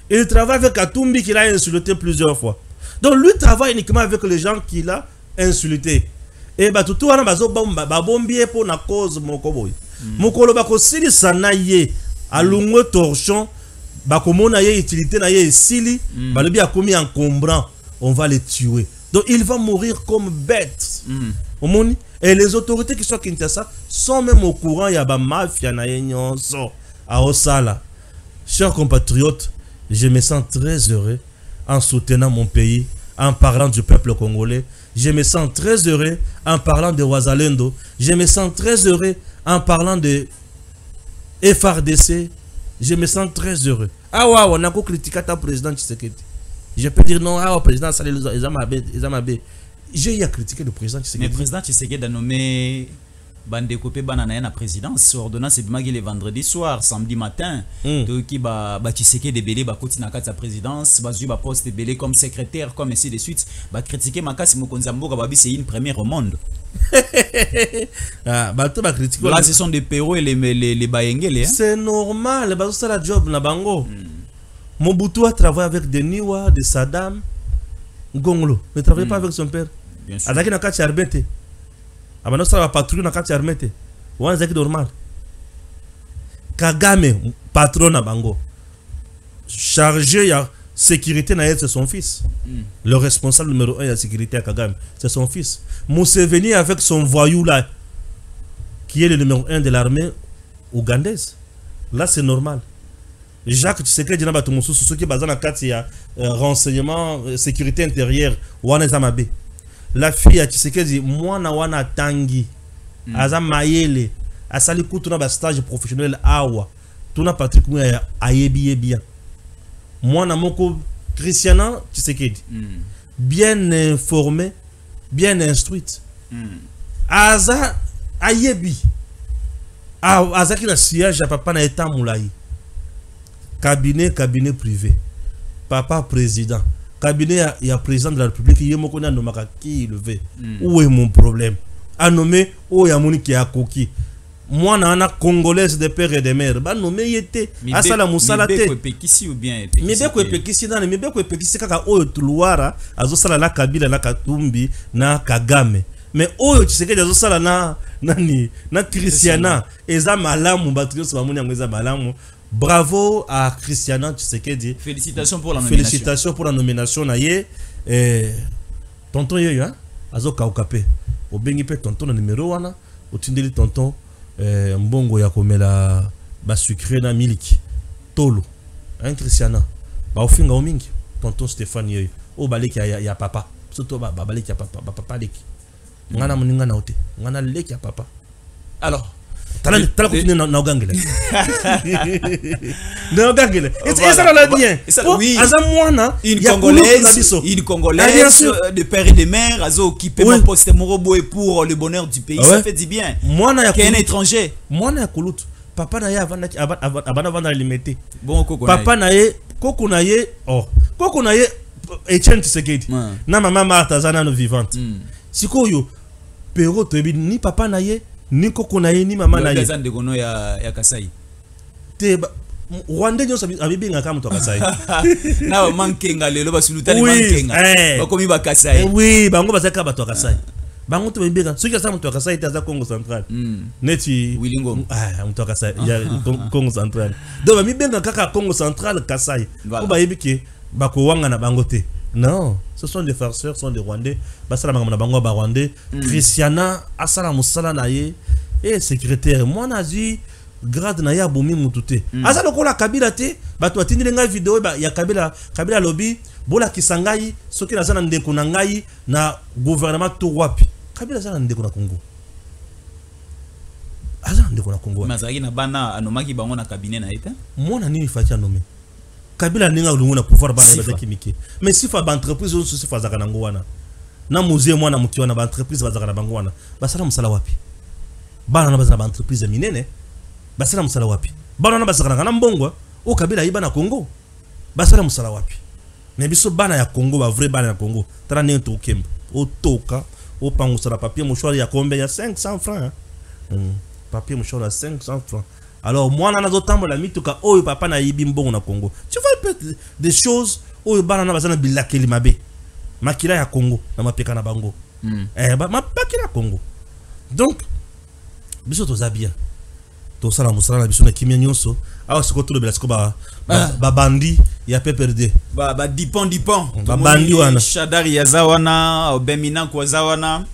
Il travaille avec Katumbi qui l'a insulté plusieurs fois. Donc lui travaille uniquement avec les gens qu'il a insultés. Et bah tout wana bazo bombier pour na cause mokoboy. Mokolo bako sili sanaye alungwe torchon bako mona ye utilité na ye sili balobi akomi encombrant, on va les tuer. Donc il va mourir comme bête. Et les autorités qui sont à Kinshasa sont même au courant, il y a la mafia à Osala. Chers compatriotes, je me sens très heureux en soutenant mon pays, en parlant du peuple congolais. Je me sens très heureux en parlant de Ouazalendo. Je me sens très heureux en parlant de FRDC. Je me sens très heureux. Ah ouais, on a critiqué le président Tshisekedi. Je peux dire non, ah, président Salé, j'ai critiqué le président Tshisekedi. Mais le président Tshisekedi a nommé Bande Kopé Banana la présidence. Ordonnance est magui le vendredi soir, samedi matin. Donc, Tshisekedi belé, côté na sa présidence, bazu ba poste belé comme secrétaire, comme ainsi de suite. Critiquer Makasi Mokonzambo, c'est une première au monde. Là, ce sont des Perrault et les Bayengele. Hein? C'est normal, c'est la job na bango. Mobutu a travaillé avec des Niwa, de Saddam, Gonglo. Ne travaille pas avec son père. Bien sûr. Azaki na kati arbete. Abano sa patrouille na kati armete. Wana zaki normal. Kagame, patron na bango. Chargé ya sécurité na c'est son fils. Le responsable numéro 1 de la sécurité à Kagame, c'est son fils. Museveni avec son voyou là, qui est le numéro 1 de l'armée ougandaise. Là, c'est normal. Jacques Tshisekedi na batu mususu soki bazana kati ya renseignement sécurité intérieure wana zamabe. La fille à Tshisekedi mwana wana tangi aza mayele asali kutu na ba stage professionnel awa tuna Patrick Mouya ayebi bien mwana moko Christiana Tshisekedi bien informé, bien instruite. Aza ayebi aza ki na siège ya papa na état moulayi. Cabinet privé. Papa président. Cabinet il y a président de la République. Il y a mon qui il veut. Où est mon problème? A nommé où il y a mon qui a coquille. Moi, na congolaise de père et de mère. Ba nommé yete. Asala musala te. Ou bien Mibeko epekisi dans mibeko epekisi kaka oyo tuluara azosala la Kabila na Katumbi na Kagame. Mais oyo Tshisekedi azosala na nani na Christiana eza malamu batrios bamoni yango eza malamu. Bravo à Christiana Tshisekedi. Félicitations pour la nomination. Félicitations pour la nomination naye. Tonton yoyo hein azo kaukape. Obengi pe tonton na numéro wana. Otindeli tonton mbongo ya komela ba sucré na miliki. Tolo. Hein Christiana. Ba ofinga omingi. Tonton Stéphane yoyo. O baleki ya papa. Surtout ba baleki ya papa. Ba papa leki. Ngana muninga na ote. Ngana leki ya papa. Alors Tala continue na ogangele. Na ogangele. Et ça l'a bien. Oui. Azamwana une congolaise de père et de mère azo occupé mon poste morobo pour le bonheur du pays. Ça fait du bien. Mwana ya un étranger. Mwana ya kulutu. Papa na ye abana vanda limité. Bon koko. Papa na ye koko na ye koko na ye Etienne Tshisekedi. Na maman Martha zana no vivante. Sikoyo Perrault tobi ni papa na ye ni koko na ye ni mama na ye de gono ya Kasai te Rwanda nyo sabi abinga kama to Kasai na mankenga lelo basulutani mankenga bakomi ba Kasai oui bango bazaka ba to Kasai bango to bibega soki asa mto Kasai taza Congo Central neti Wilingo mto Kasai ya Congo Central donc mi benga kaka Congo Central Kasai ko ba yebike bako wanga na bango te. Non, ce sont des farceurs, ce sont des Rwandais. Basala mangana bango ba Rwandais. Christiana asala musala na ye et secrétaire moi nazi grade na ya bomi mutute. Asala ko la Kabila te, bato atindile nga vidéo ba ya Kabila lobby bola kisangai soki na zana ndeko na ngai na gouvernement to wapi. Kabila zana ndeko na Congo. Azana ndeko na Congo. Mazaki na bana anomaki bango na cabinet na eta. Mona nini fatia nomé. Kabila ninga ulunguna pouvoir bana bazaki miki. Mais si fa ba entreprise on se fa zaka nango wana. Na musée mwana mukiwa na ba entreprise bazaka na bango wana. Basala musala wapi? Bana na bazana ba entreprise minene. Basala musala wapi? Bana na bazaka na mbongo o Kabila iba na Congo. Basala musala wapi? mais biso bana ya Congo ba vrai bana ya Congo tala ne to kemba o toka o pango sala papier mouchoir ya combien ya 500 francs papier mouchoir ya 500 francs. Alors moi na zotambo la mituka oyo papa na yibi mbongo na Congo. Tu vois peut-être des choses oyo bana na bazana bilakeli mabe makila ya Congo na mapeka na bango mapakila Congo. Donc biso toza bien to sala musala na biso na kimia nyonso awa siko to bela siko ba bandi ya PPRD ba dipon ba bandi wana Shadari yazawana Bemina kwa zawana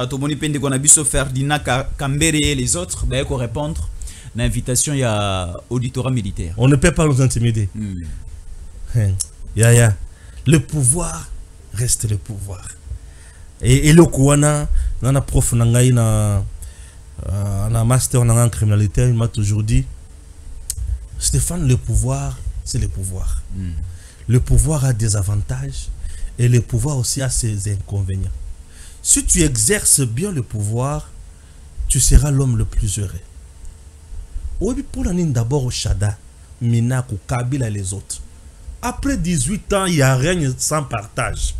to moni pende kwa na biso Ferdinand Kambere et les autres ba ko répondre na invitation ya auditorat militaire. On ne peut pas nous intimider. Le pouvoir reste le pouvoir. Et le Kouana, nana prof nangai na master en criminalité, il m'a toujours dit, Stéphane, le pouvoir, c'est le pouvoir. Le pouvoir a des avantages et le pouvoir aussi a ses inconvénients. Si tu exerces bien le pouvoir, tu seras l'homme le plus heureux. Oui, pour la ligne d'abord au Chada, Minakou, Kabila et les autres. Après 18 ans, il y a règne sans partage.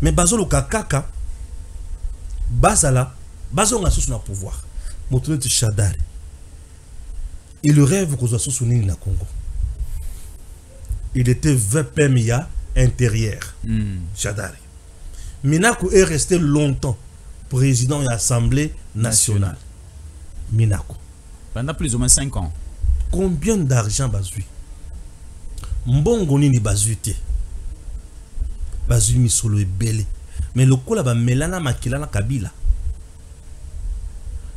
Mais Bazolo Kakaka, Bazala, Bazon a sous le pouvoir. Motonet Chadari. Il rêve qu'on soit sous le Congo. Il était VPMIA intérieur. Chadari. Minakou est resté longtemps président de l'Assemblée nationale. Minakou. Pendant plus ou moins 5 ans. Combien d'argent bazui? Mbongo nini bazuite. Bazui misolo ebele. Mais le kola ba melana makila na Kabila.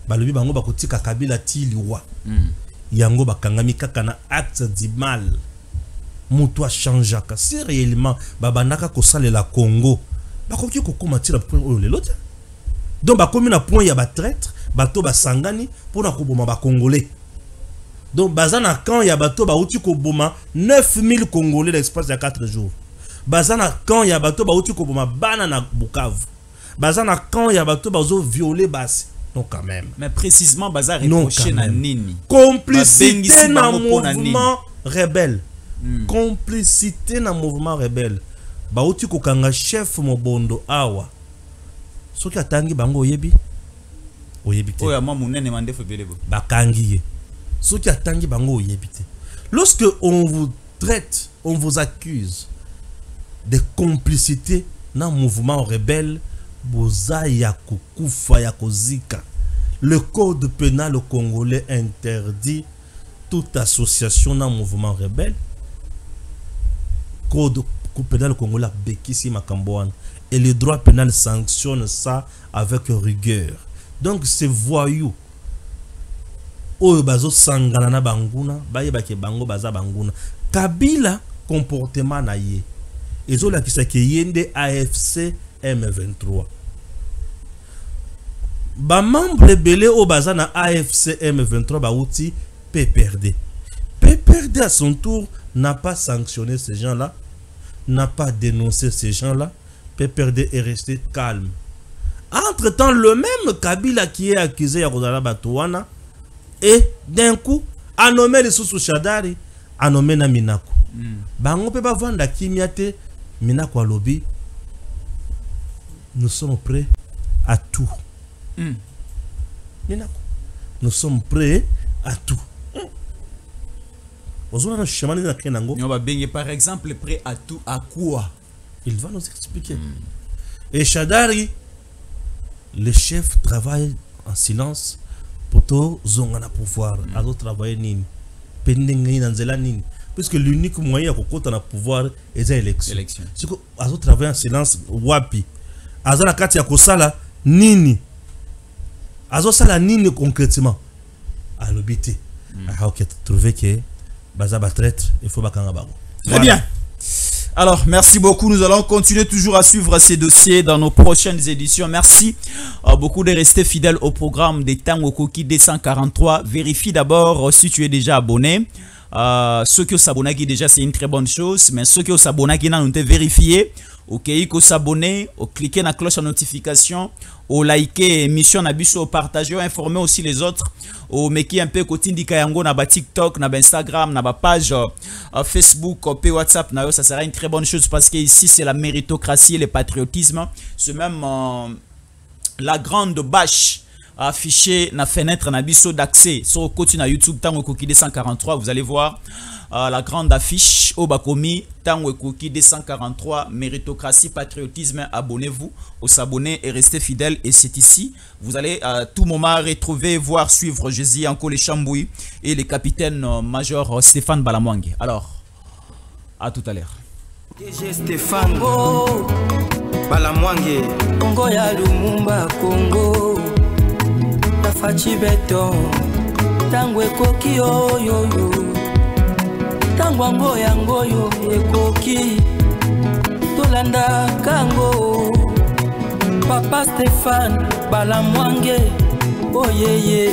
Balobi bango bakotika Kabila ti liwa. Yango bakangami kaka na acte du mal. Mutu a changé ka. Si réellement babanaka ko sale la Congo. Bakoki ko komatira point oyo lelo. Donc bakomi na point ya ba traître, bato ba sangani pour na ko boma ba congolais. Donc bazana quand ya bato ba uti ko boma 9000 congolais l'espace de 4 jours. Bazana quand ya bato ba uti ko boma bana na Bukavu. Bazana quand ya bato ba zo violer basi. Donc quand même. Mais précisément bazar reproché na nini. Complicité na mouvement rebelle. Complicité na mouvement rebelle. Ba uti ko kanga chef Mobondo awa. Soki atangi bango oyebi. Oyebi te. Oya mwa munene mandefo belebo. Bakangi. Soki atangi bango oyebi te. Lorsque on vous traite, on vous accuse de complicité dans le mouvement rebelle, boza ya kukufa ya kozika. Le code pénal congolais interdit toute association dans le mouvement rebelle. Code pénal congolais bekisi makamboan. Et le droit pénal sanctionne ça avec rigueur. Donc ces voyous oyo bazo sangana na banguna bayeba ke bango baza banguna Kabila comportement na ye ezola kisake yende AFC M23 ba membre belé o baza na AFC M23 ba outi PPRD à son tour n'a pas sanctionné ces gens-là, n'a pas dénoncé ces gens-là. PPRD est resté calme. Entre-temps, le même Kabila qui est accusé à Rodala Batouana et d'un coup a nommé les sous Chadari, a nommé na Minakou. Bango peut pas vendre Kimiate, Minakou Alobi. Nous sommes prêts à tout. Minakou. Nous sommes prêts à tout. Par exemple, prêt à tout, à quoi? Il va nous expliquer. Et Chadari, le chef travaille en silence pour tout zongana pouvoir. À d'autres travailler nini, pending nanzela nini. Puisque l'unique moyen pour qu'on a pouvoir est l'élection. C'est que à d'autres travailler en silence wapi. Azala kati ya kosala nini. Azo sala nini concrètement. À l'obité. Ah ok, trouver que bazaba traître, il faut bakanga bango. Très bien. Alors, merci beaucoup. Nous allons continuer toujours à suivre ces dossiers dans nos prochaines éditions. Merci beaucoup de rester fidèles au programme des Tango Koki 243. Vérifie d'abord si tu es déjà abonné. ceux qui s'abonnent déjà c'est une très bonne chose, mais ceux qui s'abonnent qui n'ont pas vérifié, ok, il faut s'abonner, cliquer la cloche de notification, au liker émission na biso, partager, informer aussi les autres, au meki un peu côté Kayango na ba TikTok, na ba Instagram, na ba page Facebook, pe WhatsApp, na yo, ça sera une très bonne chose parce que ici c'est la méritocratie et le patriotisme, c'est même la grande bâche affichée na fenêtre na biso d'accès sur le côté na YouTube Tango Koki 243, vous allez voir la grande affiche au Bakomi Tango Koki 243, méritocratie, patriotisme, abonnez-vous, s'abonner et restez fidèles, et c'est ici vous allez à tout moment retrouver, voir, suivre Jésus encore les Chambouis et les capitaines major Stéphane Balamwangue. Alors à tout à l'heure. Stéphane Balamwangue Congo ya Lumumba Congo Tafachi beton Tangwe koki yo yo yo Tangwa ngoyo ekoki Tolanda kango Papa Stéphane Balamwangue Oh yeah yeah